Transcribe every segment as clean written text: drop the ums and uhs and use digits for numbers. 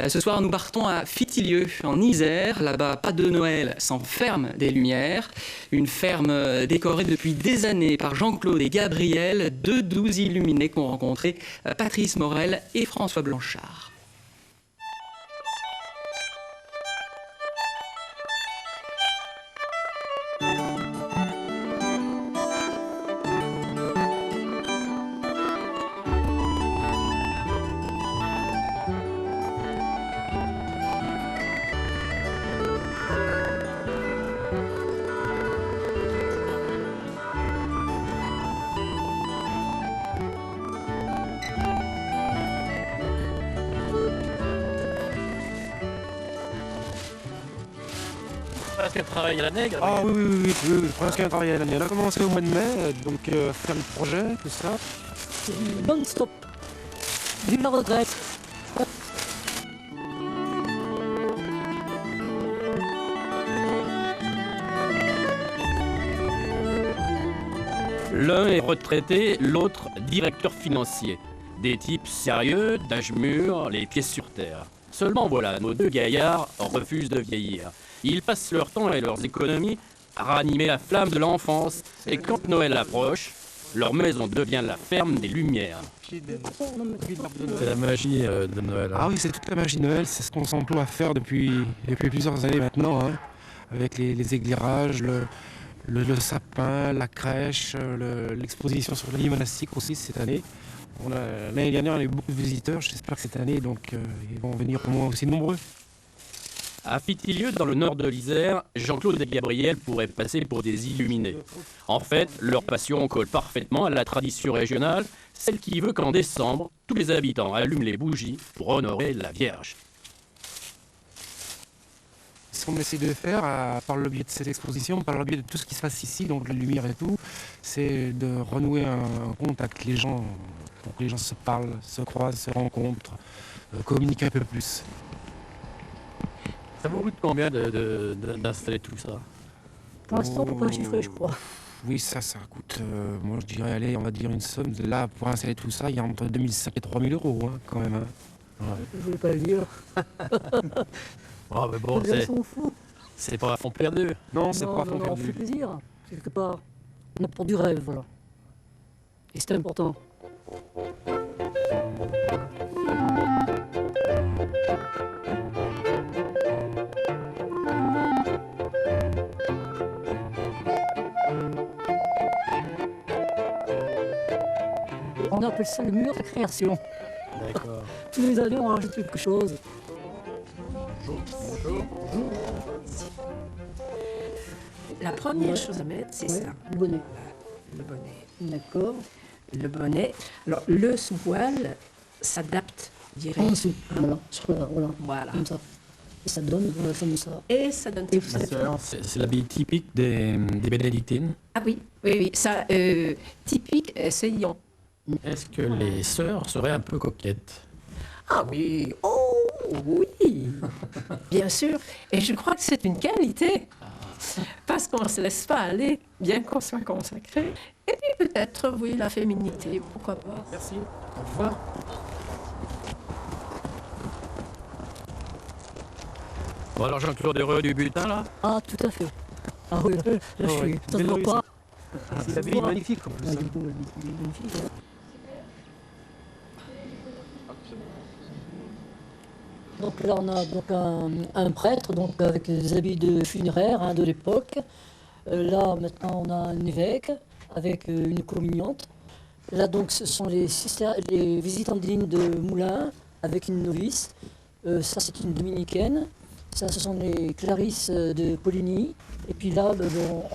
Ce soir, nous partons à Fitilieu, en Isère. Là-bas, pas de Noël sans ferme des Lumières. Une ferme décorée depuis des années par Jean-Claude et Gabriel, deux doux illuminés qu'ont rencontrés Patrice Morel et François Blanchard. Presque un travail à la nègre. Ah oui, presque un travail à l'année. On a commencé au mois de mai, donc faire le projet, tout ça. C'est une non-stop. Vive la retraite. L'un est retraité, l'autre directeur financier. Des types sérieux, d'âge mûr, les pieds sur terre. Seulement voilà, nos deux gaillards refusent de vieillir. Ils passent leur temps et leurs économies à ranimer la flamme de l'enfance. Et quand Noël approche, leur maison devient la ferme des Lumières. C'est la magie de Noël. Ah oui, c'est toute la magie de Noël, c'est ce qu'on s'emploie à faire depuis plusieurs années maintenant, hein, avec les éclairages, le sapin, la crèche, l'exposition sur le lit monastique aussi cette année. L'année dernière, on a eu beaucoup de visiteurs, j'espère que cette année, donc ils vont venir au moins aussi nombreux. À Fitilieu, dans le nord de l'Isère, Jean-Claude et Gabriel pourraient passer pour des illuminés. En fait, leur passion colle parfaitement à la tradition régionale, celle qui veut qu'en décembre, tous les habitants allument les bougies pour honorer la Vierge. Ce qu'on essaie de faire, par le biais de cette exposition, par le biais de tout ce qui se passe ici, donc la lumière et tout, c'est de renouer un contact avec les gens, pour que les gens se parlent, se croisent, se rencontrent, communiquent un peu plus. Ça vous coûte combien d'installer tout ça? Pour l'instant, on ne peut pas chiffrer, je crois. Oui, ça coûte, moi je dirais, allez, on va dire une somme. Là, pour installer tout ça, il y a entre 2500 et 3000 euros, hein, quand même. Hein. Ouais. Je ne voulais pas le dire. Oh, mais bon, c'est pas à fond perdu. Non, c'est pas à fond on perdu. fait plaisir, quelque part. On a pour du rêve, voilà. Et c'est important. On appelle ça le mur de création. D'accord. Tous les années, on rajoute quelque chose. Bonjour. La première chose à mettre, c'est ça. Le bonnet. Le bonnet. D'accord. Le bonnet. Alors, le sous-voile s'adapte, je dirais. En dessous. Voilà. Voilà. Comme ça. Et ça donne voilà, comme ça. Et ça donne tout ça. C'est l'habit typique des bénédictines. Ah oui. Ça, typique Seillon. Est-ce que les sœurs seraient un peu coquettes? Ah oui, oh oui, bien sûr. Et je crois que c'est une qualité. Parce qu'on ne se laisse pas aller, bien qu'on soit consacré. Et puis peut-être, oui, la féminité, pourquoi pas. Merci. Au revoir. Bon alors Jean-Claude heureux du bulletin là? Ah, tout à fait. Ah oui, là, je suis. Ça ne voit pas. C'est la ville magnifique en plus. Ah, il est magnifique, hein. Donc là, on a donc un prêtre donc avec des habits de funéraire hein, de l'époque. Là, maintenant, on a un évêque avec une communiante. Là, donc, ce sont les visitandines de Moulins avec une novice. Ça, c'est une dominicaine. Ça, ce sont les clarisses de Poligny. Et puis là,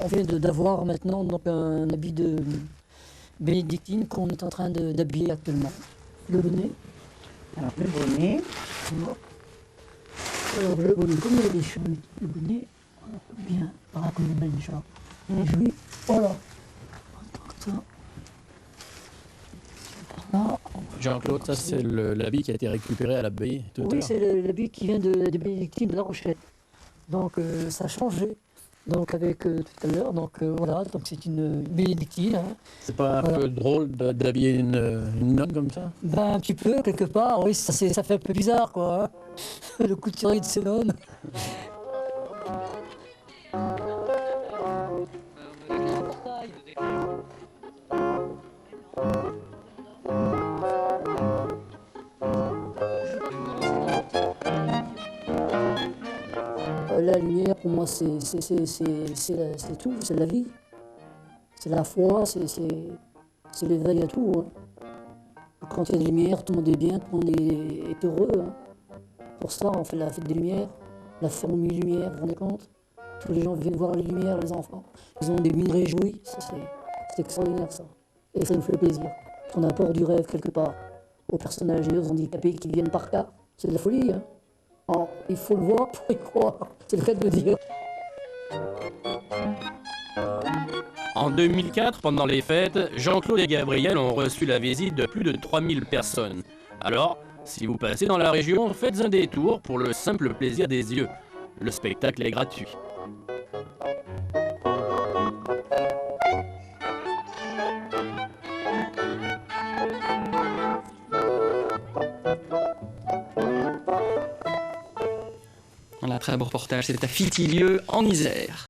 on vient d'avoir maintenant donc, un habit de bénédictine qu'on est en train d'habiller actuellement. Le bonnet. Alors, le bonnet. Alors, le bonnet, comme il y a des cheveux, le bonnet, bien, comme une belle déjà. Et je lui, voilà. Donc, ça. Là. Jean-Claude, ça c'est l'habit qui a été récupéré à l'abbaye tout à Oui, l'heure. c'est l'habit qui vient des bénédictines de La Rochette. Donc, ça a changé. Donc, avec tout à l'heure, donc voilà, donc c'est une bénédictine. Hein. C'est pas un peu drôle d'habiller une nonne comme ça? Ben, un petit peu, quelque part, oui, ça fait un peu bizarre, quoi. Hein. Le couturier de Sénone. La lumière, pour moi, c'est tout, c'est la vie. C'est la foi, c'est l'éveil à tout. Hein. Quand il y a des lumières, tout le monde est bien, tout le monde est heureux. Hein. Pour ça, on fait la fête des lumières, la ferme aux lumières, vous vous rendez compte? Tous les gens viennent voir les lumières, les enfants. Ils ont des mines réjouies, ça, c'est extraordinaire ça. Et ça nous fait plaisir. On apporte du rêve quelque part aux personnes âgées, aux handicapés qui viennent par cas. C'est de la folie. Hein. Alors, il faut le voir pour y croire, c'est le cas de le dire. En 2004, pendant les fêtes, Jean-Claude et Gabriel ont reçu la visite de plus de 3000 personnes. Alors, si vous passez dans la région, faites un détour pour le simple plaisir des yeux. Le spectacle est gratuit. Voilà, très beau reportage. C'était à Fitilieu, en Isère.